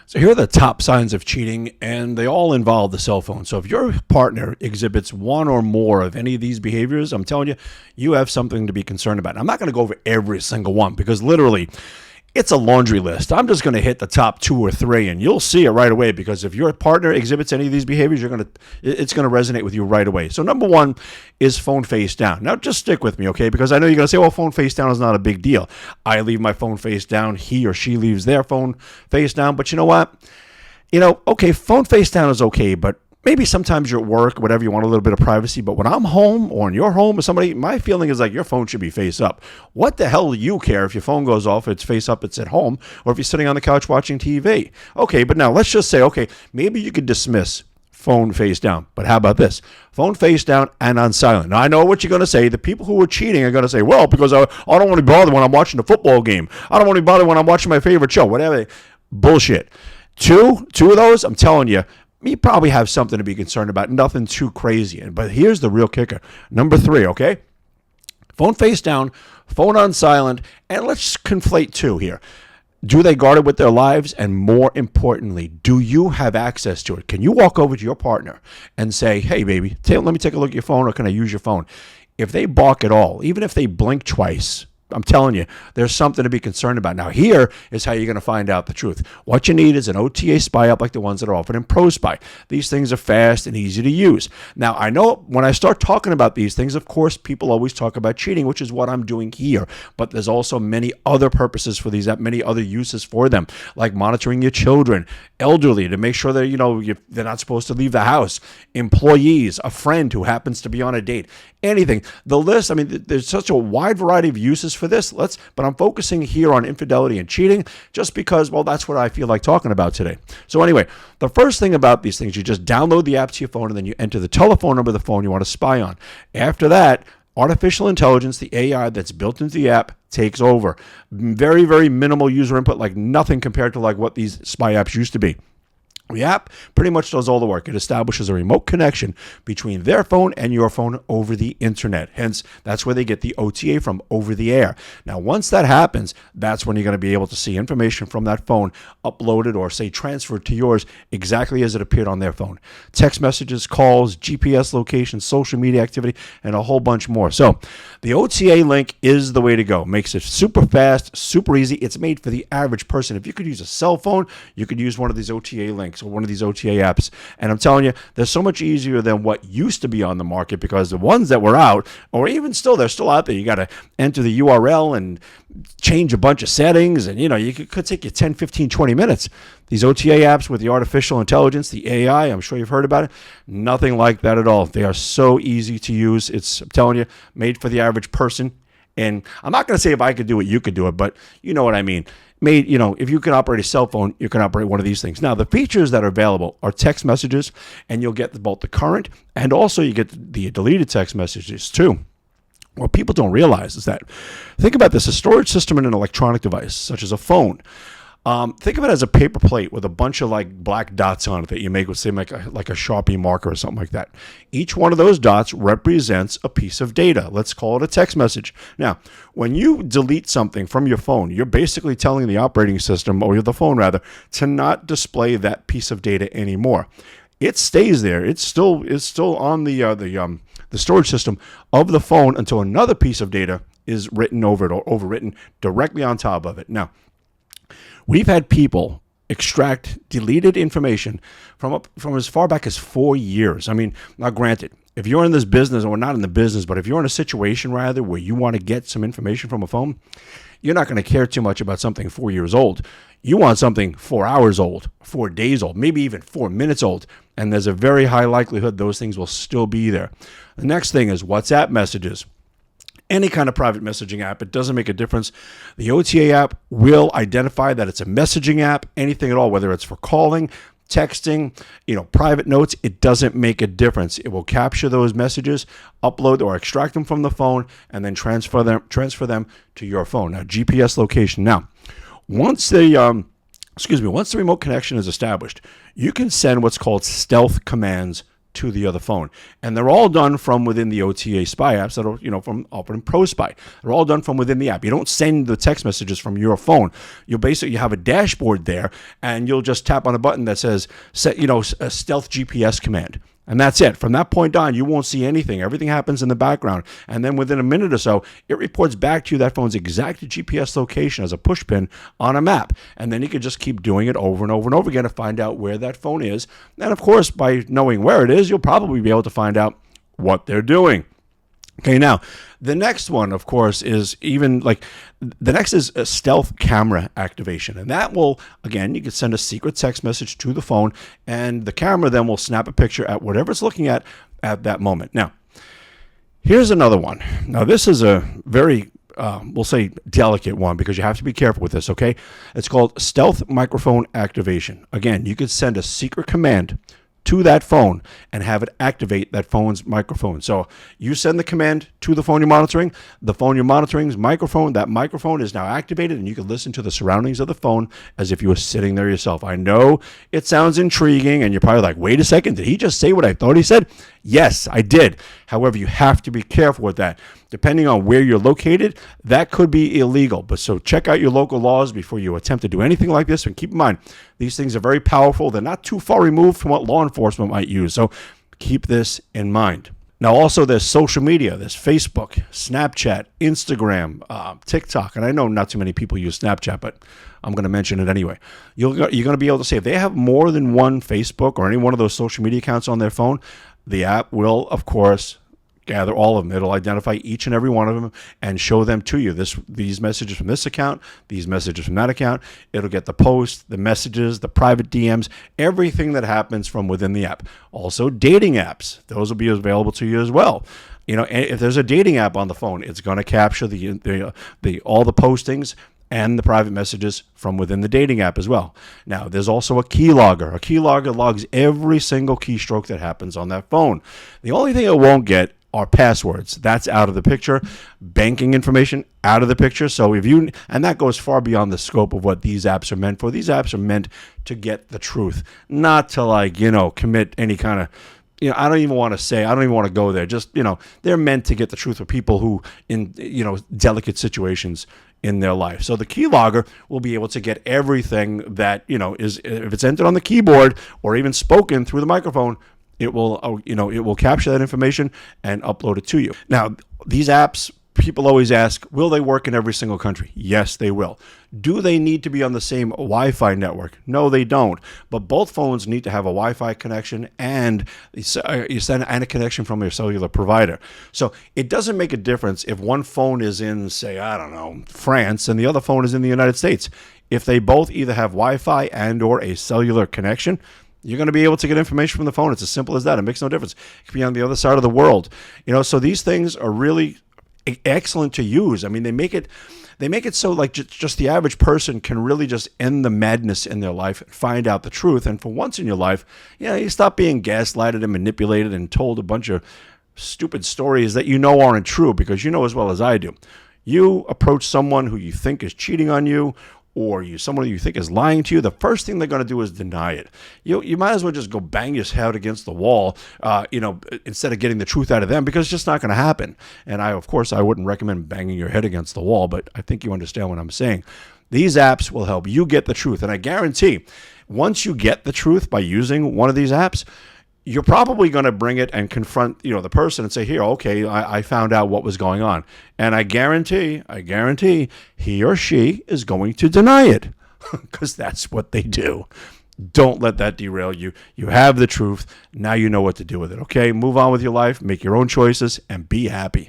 So here are the top signs of cheating, and they all involve the cell phone. So if your partner exhibits one or more of any of these behaviors, I'm telling you, you have something to be concerned about. I'm not going to go over every single one because literally it's a laundry list. I'm just going to hit the top 2 or 3, and you'll see it right away, because if your partner exhibits any of these behaviors, it's going to resonate with you right away. So number 1 is phone face down. Now just stick with me, okay? Because I know you're going to say, well, phone face down is not a big deal. I leave my phone face down. He or she leaves their phone face down. But you know what? Okay, phone face down is okay, but maybe sometimes you're at work, whatever, you want a little bit of privacy. But when I'm home or in your home with somebody, my feeling is like your phone should be face up. What the hell do you care if your phone goes off, it's face up, it's at home, or if you're sitting on the couch watching TV? Okay, but now let's just say, okay, maybe you could dismiss phone face down. But how about this? Phone face down and on silent. Now, I know what you're going to say. The people who are cheating are going to say, well, because I don't want to be bothered when I'm watching a football game. I don't want to be bothered when I'm watching my favorite show, whatever. Bullshit. Two of those, I'm telling you, you probably have something to be concerned about. Nothing too crazy. But here's the real kicker. Number 3, okay? Phone face down, phone on silent, and let's conflate 2 here. Do they guard it with their lives? And more importantly, do you have access to it? Can you walk over to your partner and say, hey, baby, let me take a look at your phone, or can I use your phone? If they balk at all, even if they blink twice, I'm telling you, there's something to be concerned about. Now, here is how you're going to find out the truth. What you need is an OTA spy app like the ones that are offered in ProSpy. These things are fast and easy to use. Now, I know when I start talking about these things, of course, people always talk about cheating, which is what I'm doing here. But there's also many other purposes for these apps, many other uses for them, like monitoring your children, elderly, to make sure that, they're not supposed to leave the house, employees, a friend who happens to be on a date, anything. The list, there's such a wide variety of uses for this. But I'm focusing here on infidelity and cheating just because, well, that's what I feel like talking about today. So anyway, the first thing about these things, you just download the app to your phone, and then you enter the telephone number of the phone you want to spy on. After that, artificial intelligence, the AI that's built into the app, takes over. Very, very minimal user input, like nothing compared to like what these spy apps used to be. The app pretty much does all the work. It establishes a remote connection between their phone and your phone over the internet. Hence, that's where they get the OTA from, over the air. Now, once that happens, that's when you're going to be able to see information from that phone uploaded or, say, transferred to yours exactly as it appeared on their phone. Text messages, calls, GPS location, social media activity, and a whole bunch more. So the OTA link is the way to go. Makes it super fast, super easy. It's made for the average person. If you could use a cell phone, you could use one of these OTA links or one of these OTA apps. And I'm telling you, they're so much easier than what used to be on the market, because the ones that were out, or even still, they're still out there. You got to enter the URL and change a bunch of settings, and it could take you 10, 15, 20 minutes. These OTA apps with the artificial intelligence, the AI, I'm sure you've heard about it, nothing like that at all. They are so easy to use. It's, I'm telling you, made for the average person. And I'm not going to say if I could do it, you could do it, but you know what I mean. If you can operate a cell phone, you can operate one of these things. Now, the features that are available are text messages, and you'll get both the current and also you get the deleted text messages too. What people don't realize is that, think about this, a storage system in an electronic device, such as a phone. Think of it as a paper plate with a bunch of like black dots on it that you make with, say, like a Sharpie marker or something like that. Each one of those dots represents a piece of data. Let's call it a text message. Now, when you delete something from your phone, you're basically telling the operating system, or the phone rather, to not display that piece of data anymore. It stays there. It's still on the storage system of the phone until another piece of data is written over it or overwritten directly on top of it. Now, we've had people extract deleted information from as far back as 4 years. Now granted, if you're in this business, or not in the business, but if you're in a situation rather where you want to get some information from a phone, you're not going to care too much about something 4 years old. You want something 4 hours old, 4 days old, maybe even 4 minutes old. And there's a very high likelihood those things will still be there. The next thing is WhatsApp messages. Any kind of private messaging app, it doesn't make a difference. The OTA app will identify that it's a messaging app, anything at all, whether it's for calling, texting, private notes, it doesn't make a difference. It will capture those messages, upload or extract them from the phone, and then transfer them to your phone. Now, GPS location. Now, once the remote connection is established, you can send what's called stealth commands to the other phone. And they're all done from within the OTA spy apps that are, from Open Pro Spy. They're all done from within the app. You don't send the text messages from your phone. You have a dashboard there, and you'll just tap on a button that says, a stealth GPS command. And that's it. From that point on, you won't see anything. Everything happens in the background. And then within a minute or so, it reports back to you that phone's exact GPS location as a push pin on a map. And then you can just keep doing it over and over and over again to find out where that phone is. And of course, by knowing where it is, you'll probably be able to find out what they're doing. Okay, now, the next one, of course, is the next is a stealth camera activation. And that will, again, you can send a secret text message to the phone, and the camera then will snap a picture at whatever it's looking at that moment. Now, here's another one. Now, this is a very, we'll say, delicate one because you have to be careful with this, okay? It's called stealth microphone activation. Again, you could send a secret command to that phone and have it activate that phone's microphone. So you send the command to the phone you're monitoring's microphone, that microphone is now activated, and you can listen to the surroundings of the phone as if you were sitting there yourself. I know it sounds intriguing, and you're probably like, wait a second, did he just say what I thought he said? Yes, I did. However, you have to be careful with that. Depending on where you're located, that could be illegal. But so check out your local laws before you attempt to do anything like this. And keep in mind, these things are very powerful. They're not too far removed from what law enforcement might use. So keep this in mind. Now, also, there's social media. There's Facebook, Snapchat, Instagram, TikTok. And I know not too many people use Snapchat, but I'm going to mention it anyway. You're going to be able to say if they have more than one Facebook or any one of those social media accounts on their phone, the app will, of course, gather all of them. It'll identify each and every one of them and show them to you. These messages from this account, these messages from that account. It'll get the posts, the messages, the private DMs, everything that happens from within the app. Also, dating apps. Those will be available to you as well. If there's a dating app on the phone, it's going to capture all the postings and the private messages from within the dating app as well. Now, there's also a keylogger. A keylogger logs every single keystroke that happens on that phone. The only thing it won't get are passwords. That's out of the picture. Banking information, out of the picture. So and that goes far beyond the scope of what these apps are meant for. These apps are meant to get the truth, not to commit any kind of, I don't even want to go there. Just, they're meant to get the truth for people who in, delicate situations in their life. So the keylogger will be able to get everything that, is, if it's entered on the keyboard or even spoken through the microphone, it will capture that information and upload it to you. Now, these apps, people always ask, will they work in every single country? Yes, they will. Do they need to be on the same Wi-Fi network? No, they don't. But both phones need to have a Wi-Fi connection and a connection from your cellular provider. So it doesn't make a difference if one phone is in, say, France, and the other phone is in the United States. If they both either have Wi-Fi and or a cellular connection, you're going to be able to get information from the phone. It's as simple as that. It makes no difference. It could be on the other side of the world. So these things are really excellent to use. I mean, they make it so like just the average person can really just end the madness in their life and find out the truth. And for once in your life, you stop being gaslighted and manipulated and told a bunch of stupid stories that aren't true, because as well as I do. You approach someone who you think is cheating on you, or someone you think is lying to you, the first thing they're going to do is deny it. You might as well just go bang your head against the wall, instead of getting the truth out of them, because it's just not going to happen. And I wouldn't recommend banging your head against the wall, but I think you understand what I'm saying. These apps will help you get the truth. And I guarantee, once you get the truth by using one of these apps, you're probably going to bring it and confront, the person and say, here, okay, I found out what was going on. And I guarantee he or she is going to deny it, because that's what they do. Don't let that derail you. You have the truth. Now you know what to do with it, okay? Move on with your life, make your own choices, and be happy.